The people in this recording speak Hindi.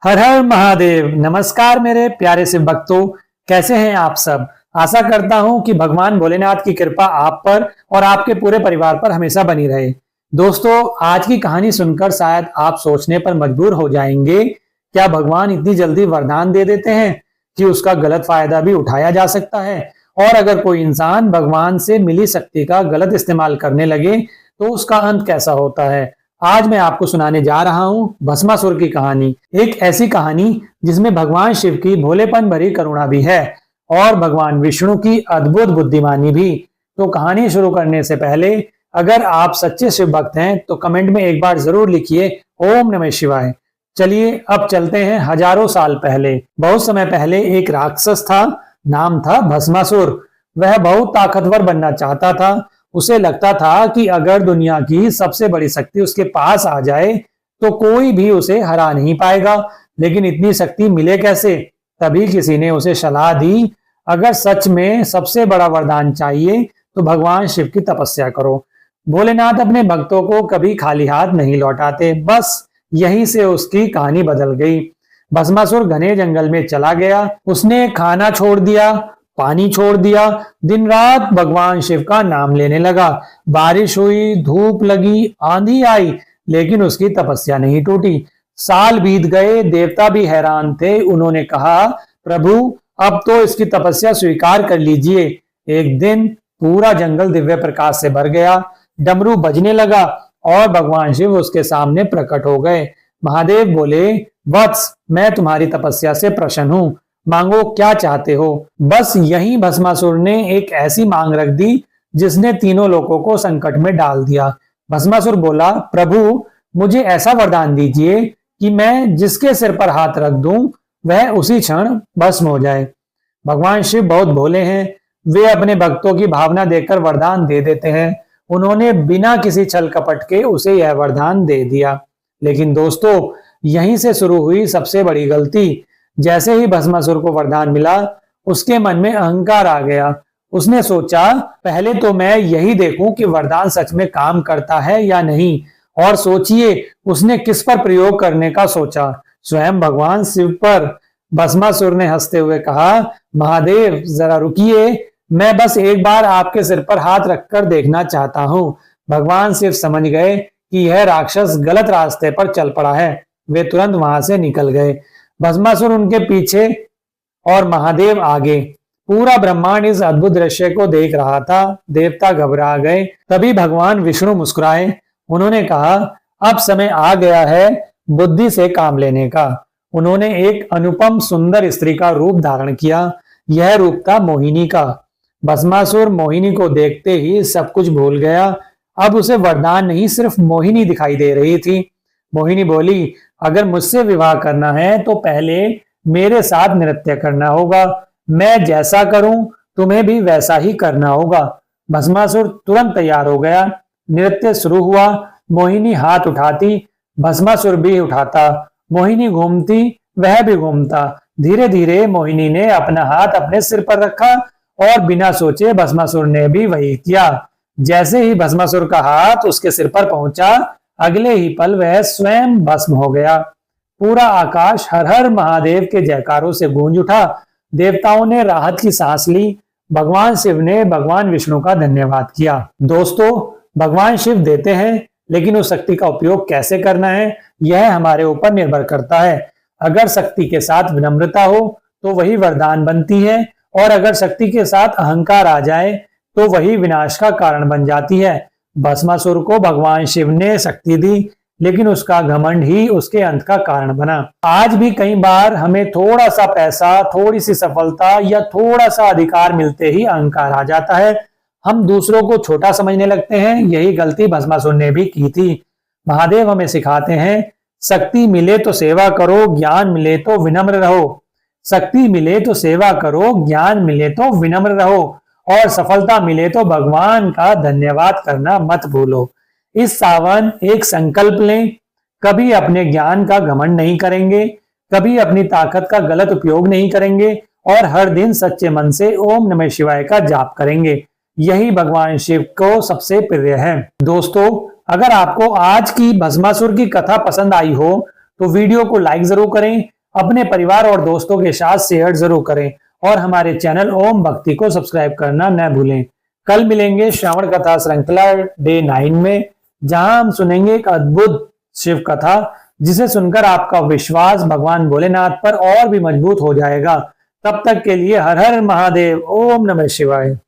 हर हर महादेव। नमस्कार मेरे प्यारे से भक्तों, कैसे हैं आप सब। आशा करता हूं कि भगवान भोलेनाथ की कृपा आप पर और आपके पूरे परिवार पर हमेशा बनी रहे। दोस्तों, आज की कहानी सुनकर शायद आप सोचने पर मजबूर हो जाएंगे, क्या भगवान इतनी जल्दी वरदान दे देते हैं कि उसका गलत फायदा भी उठाया जा सकता है। और अगर कोई इंसान भगवान से मिली शक्ति का गलत इस्तेमाल करने लगे तो उसका अंत कैसा होता है। आज मैं आपको सुनाने जा रहा हूं भस्मासुर की कहानी। एक ऐसी कहानी जिसमें भगवान शिव की भोलेपन भरी करुणा भी है और भगवान विष्णु की अद्भुत बुद्धिमानी भी। तो कहानी शुरू करने से पहले अगर आप सच्चे शिव भक्त हैं तो कमेंट में एक बार जरूर लिखिए ओम नमः शिवाय। चलिए अब चलते हैं हजारों साल पहले। बहुत समय पहले एक राक्षस था, नाम था भस्मासुर। वह बहुत ताकतवर बनना चाहता था। उसे लगता था कि अगर दुनिया की सबसे बड़ी शक्ति उसके पास आ जाए तो कोई भी उसे हरा नहीं पाएगा। लेकिन इतनी शक्ति मिले कैसे। तभी किसी ने उसे सलाह दी, अगर सच में सबसे बड़ा वरदान चाहिए तो भगवान शिव की तपस्या करो। भोलेनाथ अपने भक्तों को कभी खाली हाथ नहीं लौटाते। बस यहीं से उसकी कहानी बदल गई। भस्मासुर घने जंगल में चला गया। उसने खाना छोड़ दिया, पानी छोड़ दिया, दिन रात भगवान शिव का नाम लेने लगा। बारिश हुई, धूप लगी, आंधी आई, लेकिन उसकी तपस्या नहीं टूटी। साल बीत गए, देवता भी हैरान थे। उन्होंने कहा, प्रभु अब तो इसकी तपस्या स्वीकार कर लीजिए। एक दिन पूरा जंगल दिव्य प्रकाश से भर गया। डमरू बजने लगा और भगवान शिव उसके सामने प्रकट हो गए। महादेव बोले, वत्स मैं तुम्हारी तपस्या से प्रसन्न हूं, मांगो क्या चाहते हो। बस यही भस्मासुर ने एक ऐसी मांग रख दी जिसने तीनों लोगों को संकट में डाल दिया। भस्मासुर बोला, प्रभु मुझे ऐसा वरदान दीजिए कि मैं जिसके सिर पर हाथ रख दूं वह उसी क्षण भस्म हो जाए। भगवान शिव बहुत भोले हैं। वे अपने भक्तों की भावना देखकर वरदान दे देते हैं। उन्होंने बिना किसी छल कपट के उसे यह वरदान दे दिया। लेकिन दोस्तों, यहीं से शुरू हुई सबसे बड़ी गलती। जैसे ही भस्मासुर को वरदान मिला, उसके मन में अहंकार आ गया। उसने सोचा, पहले तो मैं यही देखूं कि वरदान सच में काम करता है या नहीं। और सोचिए, उसने किस पर प्रयोग करने का सोचा, स्वयं भगवान शिव पर। भस्मासुर ने हंसते हुए कहा, महादेव जरा रुकिए, मैं बस एक बार आपके सिर पर हाथ रखकर देखना चाहता हूं। भगवान शिव समझ गए कि यह राक्षस गलत रास्ते पर चल पड़ा है। वे तुरंत वहां से निकल गए। भस्मासुर उनके पीछे और महादेव आगे। पूरा ब्रह्मांड इस अद्भुत दृश्य को देख रहा था। देवता घबरा गए। तभी भगवान विष्णु मुस्कुराए। उन्होंने कहा, अब समय आ गया है बुद्धि से काम लेने का। उन्होंने एक अनुपम सुंदर स्त्री का रूप धारण किया। यह रूप था मोहिनी का। भस्मासुर मोहिनी को देखते ही सब कुछ भूल गया। अब उसे वरदान नहीं, सिर्फ मोहिनी दिखाई दे रही थी। मोहिनी बोली, अगर मुझसे विवाह करना है तो पहले मेरे साथ नृत्य करना होगा। मैं जैसा करूं तुम्हें भी वैसा ही करना होगा। भस्मासुर तुरंत तैयार हो गया। नृत्य शुरू हुआ। मोहिनी हाथ उठाती, भस्मासुर भी उठाता। मोहिनी घूमती, वह भी घूमता। धीरे धीरे मोहिनी ने अपना हाथ अपने सिर पर रखा और बिना सोचे भस्मासुर ने भी वही किया। जैसे ही भस्मासुर का हाथ उसके सिर पर पहुंचा, अगले ही पल वह स्वयं भस्म हो गया। पूरा आकाश हर हर महादेव के जयकारों से गूंज उठा। देवताओं ने राहत की सांस ली। भगवान शिव ने भगवान विष्णु का धन्यवाद किया। दोस्तों, भगवान शिव देते हैं, लेकिन उस शक्ति का उपयोग कैसे करना है यह हमारे ऊपर निर्भर करता है। अगर शक्ति के साथ विनम्रता हो तो वही वरदान बनती है, और अगर शक्ति के साथ अहंकार आ जाए तो वही विनाश का कारण बन जाती है। भस्मासुर को भगवान शिव ने शक्ति दी, लेकिन उसका घमंड ही उसके अंत का कारण बना। आज भी कई बार हमें थोड़ा सा पैसा, थोड़ी सी सफलता या थोड़ा सा अधिकार मिलते ही अहंकार आ जाता है। हम दूसरों को छोटा समझने लगते हैं। यही गलती भस्मासुर ने भी की थी। महादेव हमें सिखाते हैं, शक्ति मिले तो सेवा करो, ज्ञान मिले तो विनम्र रहो। शक्ति मिले तो सेवा करो, ज्ञान मिले तो विनम्र रहो, और सफलता मिले तो भगवान का धन्यवाद करना मत भूलो। इस सावन एक संकल्प लें, कभी अपने ज्ञान का घमंड नहीं करेंगे, कभी अपनी ताकत का गलत उपयोग नहीं करेंगे, और हर दिन सच्चे मन से ओम नमः शिवाय का जाप करेंगे। यही भगवान शिव को सबसे प्रिय है। दोस्तों, अगर आपको आज की भस्मासुर की कथा पसंद आई हो तो वीडियो को लाइक जरूर करें, अपने परिवार और दोस्तों के साथ शेयर जरूर करें और हमारे चैनल ओम भक्ति को सब्सक्राइब करना न भूलें। कल मिलेंगे श्रावण कथा श्रृंखला डे 9 में, जहां हम सुनेंगे एक अद्भुत शिव कथा, जिसे सुनकर आपका विश्वास भगवान भोलेनाथ पर और भी मजबूत हो जाएगा। तब तक के लिए हर हर महादेव, ओम नमः शिवाय।